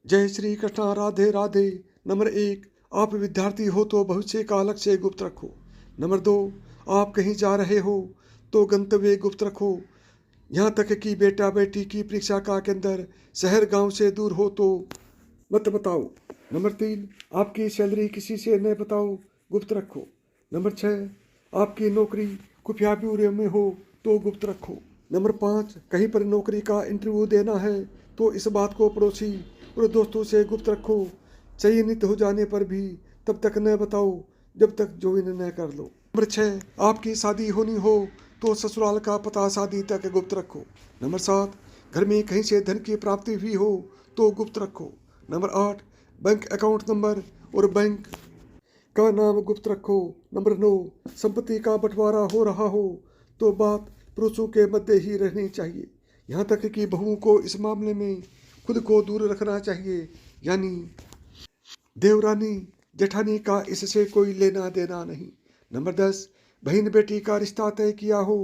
जय श्री कृष्णा, राधे राधे। नंबर 1, आप विद्यार्थी हो तो भविष्य का लक्ष्य गुप्त रखो। नंबर 2, आप कहीं जा रहे हो तो गंतव्य गुप्त रखो, यहाँ तक कि बेटा बेटी की परीक्षा का केंद्र शहर गांव से दूर हो तो मत बताओ। नंबर 3, आपकी सैलरी किसी से न बताओ, गुप्त रखो। नंबर 6, आपकी नौकरी खुफिया ब्यूरो में हो तो गुप्त रखो। नंबर 5, कहीं पर नौकरी का इंटरव्यू देना है तो इस बात को पड़ोसी और दोस्तों से गुप्त रखो। चयनित हो जाने पर भी तब तक न बताओ जब तक ज्वाइन न कर लो। नंबर 6, आपकी शादी होनी हो तो ससुराल का पता शादी तक गुप्त रखो। नंबर 7, घर में कहीं से धन की प्राप्ति हुई हो तो गुप्त रखो। नंबर 8, बैंक अकाउंट नंबर और बैंक का नाम गुप्त रखो। नंबर 9, संपत्ति का बंटवारा हो रहा हो तो बात पुरुषों के मध्य ही रहनी चाहिए, यहाँ तक कि बहुओं को इस मामले में खुद को दूर रखना चाहिए, यानी देवरानी जेठानी का इससे कोई लेना देना नहीं। नंबर 10, बहन बेटी का रिश्ता तय किया हो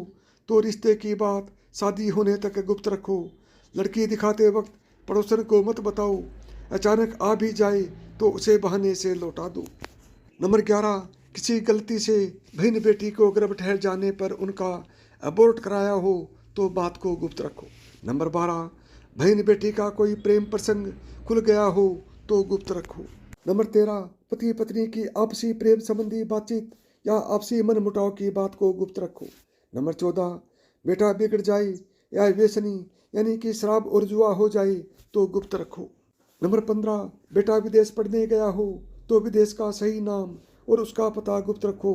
तो रिश्ते की बात शादी होने तक गुप्त रखो। लड़की दिखाते वक्त पड़ोसन को मत बताओ, अचानक आ भी जाए तो उसे बहाने से लौटा दो। नंबर 11, किसी गलती से बहन बेटी को गर्भ ठहर जाने पर उनका अबॉर्ट कराया हो तो बात को गुप्त रखो। नंबर 12, बहन बेटी का कोई प्रेम प्रसंग खुल गया हो तो गुप्त रखो। नंबर 13, पति पत्नी की आपसी प्रेम संबंधी बातचीत या आपसी मन मुटाव की बात को गुप्त रखो। नंबर 14, बेटा बिगड़ जाए या व्यसनी यानी कि शराब और जुआ हो जाए तो गुप्त रखो। नंबर 15, बेटा विदेश पढ़ने गया हो तो विदेश का सही नाम और उसका पता गुप्त रखो,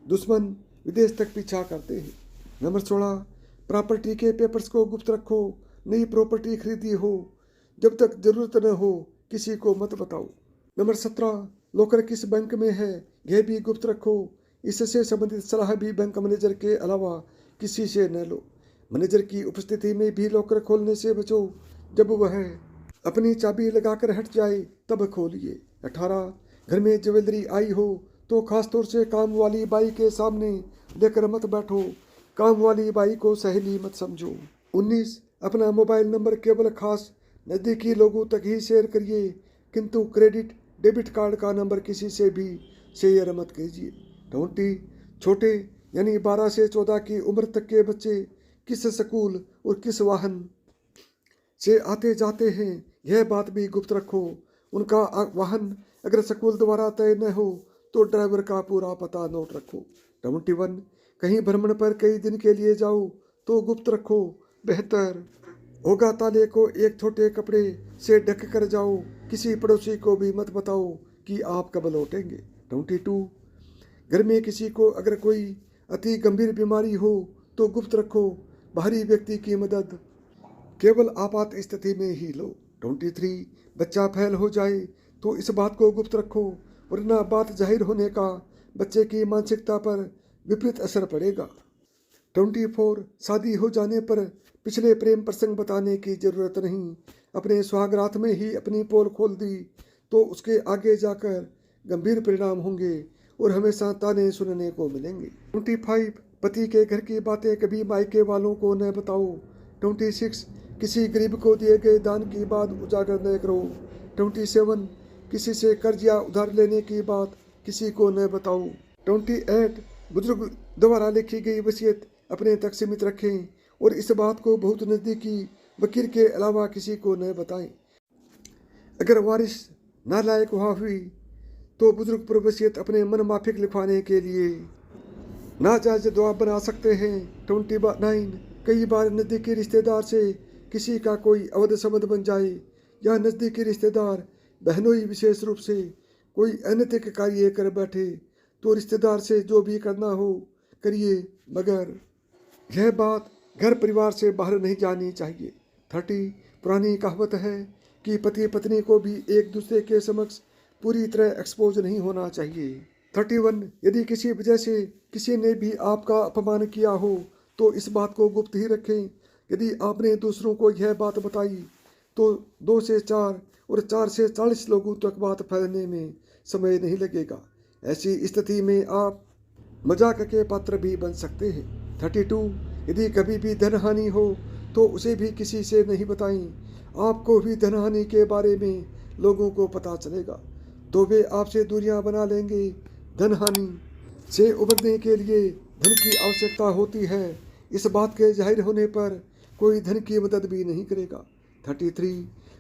दुश्मन विदेश तक पीछा करते हैं। नंबर 16, प्रॉपर्टी के पेपर्स को गुप्त रखो, नई प्रॉपर्टी खरीदी हो जब तक जरूरत न हो किसी को मत बताओ। नंबर 17, लॉकर किस बैंक में है यह भी गुप्त रखो, इससे संबंधित सलाह भी बैंक मैनेजर के अलावा किसी से न लो। मैनेजर की उपस्थिति में भी लॉकर खोलने से बचो, जब वह अपनी चाबी लगाकर हट जाए तब खोलिए। 18, घर में ज्वेलरी आई हो तो खासतौर से काम वाली बाई के सामने लेकर मत बैठो, काम वाली बाई को सहेली मत समझो। 19, अपना मोबाइल नंबर केवल खास नज़दीकी लोगों तक ही शेयर करिए, किंतु क्रेडिट डेबिट कार्ड का नंबर किसी से भी शेयर मत कीजिए। 20, छोटे यानी 12 से 14 की उम्र तक के बच्चे किस स्कूल और किस वाहन से आते जाते हैं यह बात भी गुप्त रखो, उनका वाहन अगर स्कूल द्वारा तय न हो तो ड्राइवर का पूरा पता नोट रखो। 21, कहीं भ्रमण पर कई दिन के लिए जाओ तो गुप्त रखो, बेहतर होगा ताले को एक छोटे कपड़े से ढक कर जाओ, किसी पड़ोसी को भी मत बताओ कि आप कब लौटेंगे। 22, घर में किसी को अगर कोई अति गंभीर बीमारी हो तो गुप्त रखो, बाहरी व्यक्ति की मदद केवल आपात स्थिति में ही लो। 23, बच्चा फैल हो जाए तो इस बात को गुप्त रखो, वरना बात जाहिर होने का बच्चे की मानसिकता पर विपरीत असर पड़ेगा। 24, शादी हो जाने पर पिछले प्रेम प्रसंग बताने की जरूरत नहीं, अपने सुहागरात में ही अपनी पोल खोल दी तो उसके आगे जाकर गंभीर परिणाम होंगे और हमेशा ताने सुनने को मिलेंगे। 25, पति के घर की बातें कभी मायके वालों को न बताओ। 26, किसी गरीब को दिए गए दान की बात उजागर न करो। 27, किसी से कर्ज या उधार लेने की बात किसी को न बताओ। 28, बुजुर्ग द्वारा लिखी गई वसीयत अपने तक सीमित रखें और इस बात को बहुत नज़दीकी वकील के अलावा किसी को न बताएं। अगर वारिस नालायक हुई तो बुजुर्ग पर वसीयत अपने मन माफिक लिखवाने के लिए नाजायज दबाव बना सकते हैं। 29, कई बार नज़दीकी रिश्तेदार से किसी का कोई अवैध संबंध बन जाए या नज़दीकी रिश्तेदार बहनोई विशेष रूप से कोई अनैतिक कार्य कर बैठे तो रिश्तेदार से जो भी करना हो करिए, मगर यह बात घर परिवार से बाहर नहीं जानी चाहिए। 30, पुरानी कहावत है कि पति पत्नी को भी एक दूसरे के समक्ष पूरी तरह एक्सपोज नहीं होना चाहिए। 31, यदि किसी वजह से किसी ने भी आपका अपमान किया हो तो इस बात को गुप्त ही रखें, यदि आपने दूसरों को यह बात बताई तो 2 से 4 और 4 से 40 लोगों तक बात फैलने में समय नहीं लगेगा। ऐसी स्थिति में आप मजाक के पात्र भी बन सकते हैं। 32, यदि कभी भी धन हानि हो तो उसे भी किसी से नहीं बताएं, आपको भी धन हानि के बारे में लोगों को पता चलेगा तो वे आपसे दूरियां बना लेंगे। धन हानि से उबरने के लिए धन की आवश्यकता होती है। इस बात के जाहिर होने पर कोई धन की मदद भी नहीं करेगा। 33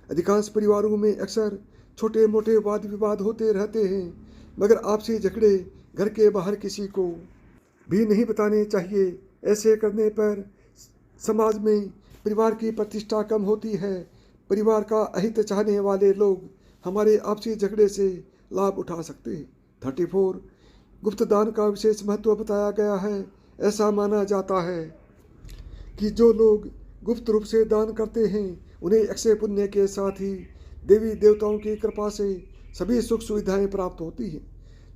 अधिकांश परिवारों में अक्सर छोटे मोटे वाद विवाद होते रहते हैं, मगर आपसी झगड़े घर के बाहर किसी को भी नहीं बताने चाहिए। ऐसे करने पर समाज में परिवार की प्रतिष्ठा कम होती है। परिवार का अहित चाहने वाले लोग हमारे आपसी झगड़े से लाभ उठा सकते हैं। 34 गुप्त दान का विशेष महत्व बताया गया है। ऐसा माना जाता है कि जो लोग गुप्त रूप से दान करते हैं उन्हें अक्षय पुण्य के साथ ही देवी देवताओं की कृपा से सभी सुख सुविधाएं प्राप्त होती हैं।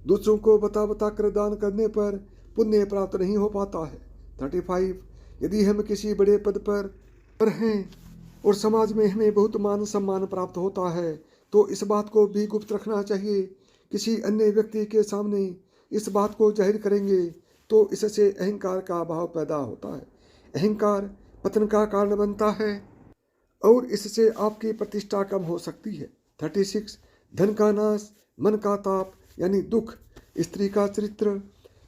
दूसरों को बता बता कर दान करने पर पुण्य प्राप्त नहीं हो पाता है। 35 यदि हम किसी बड़े पद पर हैं और समाज में हमें बहुत मान सम्मान प्राप्त होता है तो इस बात को भी गुप्त रखना चाहिए। किसी अन्य व्यक्ति के सामने इस बात को जाहिर करेंगे तो इससे अहंकार का भाव पैदा होता है। अहंकार पतन का कारण बनता है और इससे आपकी प्रतिष्ठा कम हो सकती है। 36 धन का नाश, मन का ताप यानी दुख, स्त्री का चरित्र,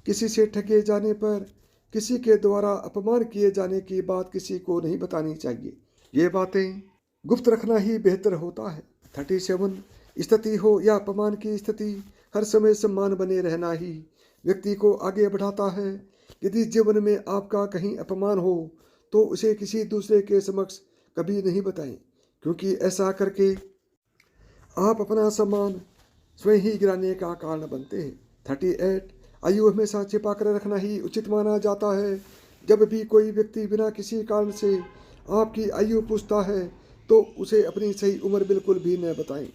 किसी से ठगे जाने पर, किसी के द्वारा अपमान किए जाने की बात किसी को नहीं बतानी चाहिए। ये बातें गुप्त रखना ही बेहतर होता है। 37 स्थिति हो या अपमान की स्थिति, हर समय सम्मान बने रहना ही व्यक्ति को आगे बढ़ाता है। यदि जीवन में आपका कहीं अपमान हो तो उसे किसी दूसरे के समक्ष कभी नहीं बताएं, क्योंकि ऐसा करके आप अपना सम्मान स्वयं ही गिराने का कारण बनते हैं। 38 आयु हमेशा छिपा कर रखना ही उचित माना जाता है। जब भी कोई व्यक्ति बिना किसी कारण से आपकी आयु पूछता है तो उसे अपनी सही उम्र बिल्कुल भी न बताएं।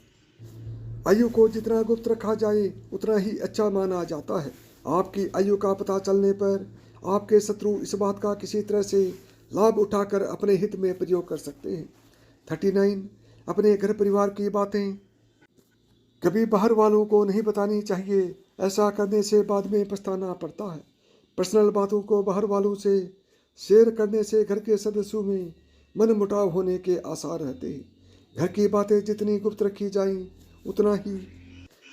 आयु को जितना गुप्त रखा जाए उतना ही अच्छा माना जाता है। आपकी आयु का पता चलने पर आपके शत्रु इस बात का किसी तरह से लाभ उठाकर अपने हित में प्रयोग कर सकते हैं। 39 अपने घर परिवार की बातें कभी बाहर वालों को नहीं बतानी चाहिए। ऐसा करने से बाद में पछताना पड़ता है। पर्सनल बातों को बाहर वालों से शेयर करने से घर के सदस्यों में मन मुटाव होने के आसार रहते हैं। घर की बातें जितनी गुप्त रखी जाएं उतना ही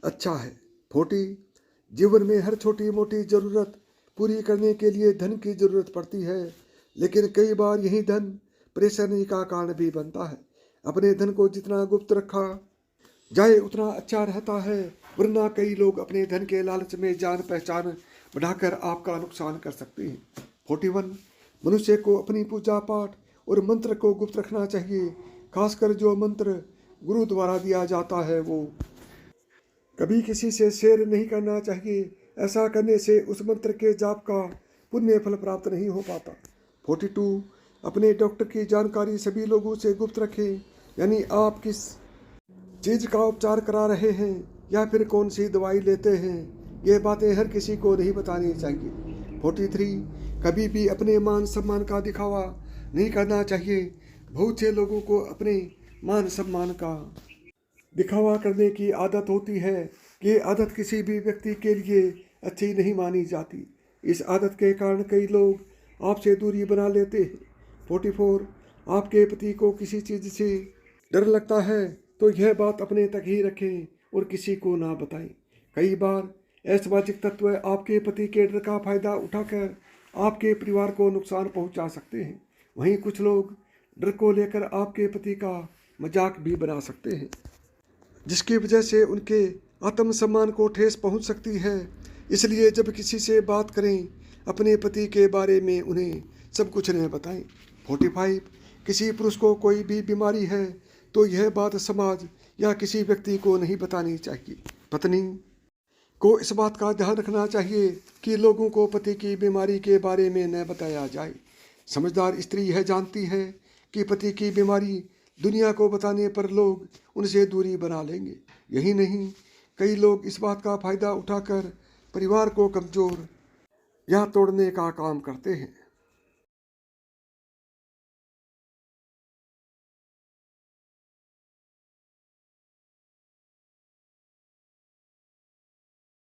अच्छा है। 40 जीवन में हर छोटी मोटी ज़रूरत पूरी करने के लिए धन की ज़रूरत पड़ती है, लेकिन कई बार यही धन परेशानी का कारण भी बनता है। अपने धन को जितना गुप्त रखा जाए उतना अच्छा रहता है, वरना कई लोग अपने धन के लालच में जान पहचान बढ़ाकर आपका नुकसान कर सकते हैं। 41 मनुष्य को अपनी पूजा पाठ और मंत्र को गुप्त रखना चाहिए। खासकर जो मंत्र गुरु द्वारा दिया जाता है वो कभी किसी से शेयर नहीं करना चाहिए। ऐसा करने से उस मंत्र के जाप का पुण्य फल प्राप्त नहीं हो पाता। 42 अपने डॉक्टर की जानकारी सभी लोगों से गुप्त रखें, यानी आप किस चीज़ का उपचार करा रहे हैं या फिर कौन सी दवाई लेते हैं, ये बातें हर किसी को नहीं बतानी चाहिए। 43 कभी भी अपने मान सम्मान का दिखावा नहीं करना चाहिए। बहुत से लोगों को अपने मान सम्मान का दिखावा करने की आदत होती है। ये आदत किसी भी व्यक्ति के लिए अच्छी नहीं मानी जाती। इस आदत के कारण कई लोग आपसे दूरी बना लेते हैं। 44 आपके पति को किसी चीज़ से डर लगता है तो यह बात अपने तक ही रखें और किसी को ना बताएं। कई बार असामाजिक तत्व आपके पति के डर का फायदा उठाकर आपके परिवार को नुकसान पहुंचा सकते हैं। वहीं कुछ लोग डर को लेकर आपके पति का मजाक भी बना सकते हैं, जिसकी वजह से उनके आत्मसम्मान को ठेस पहुंच सकती है। इसलिए जब किसी से बात करें अपने पति के बारे में उन्हें सब कुछ न बताएं। 45 किसी पुरुष को कोई भी बीमारी है तो यह बात समाज या किसी व्यक्ति को नहीं बतानी चाहिए। पत्नी को इस बात का ध्यान रखना चाहिए कि लोगों को पति की बीमारी के बारे में न बताया जाए। समझदार स्त्री यह जानती है कि पति की बीमारी दुनिया को बताने पर लोग उनसे दूरी बना लेंगे। यही नहीं, कई लोग इस बात का फायदा उठाकर परिवार को कमजोर या तोड़ने का काम करते हैं।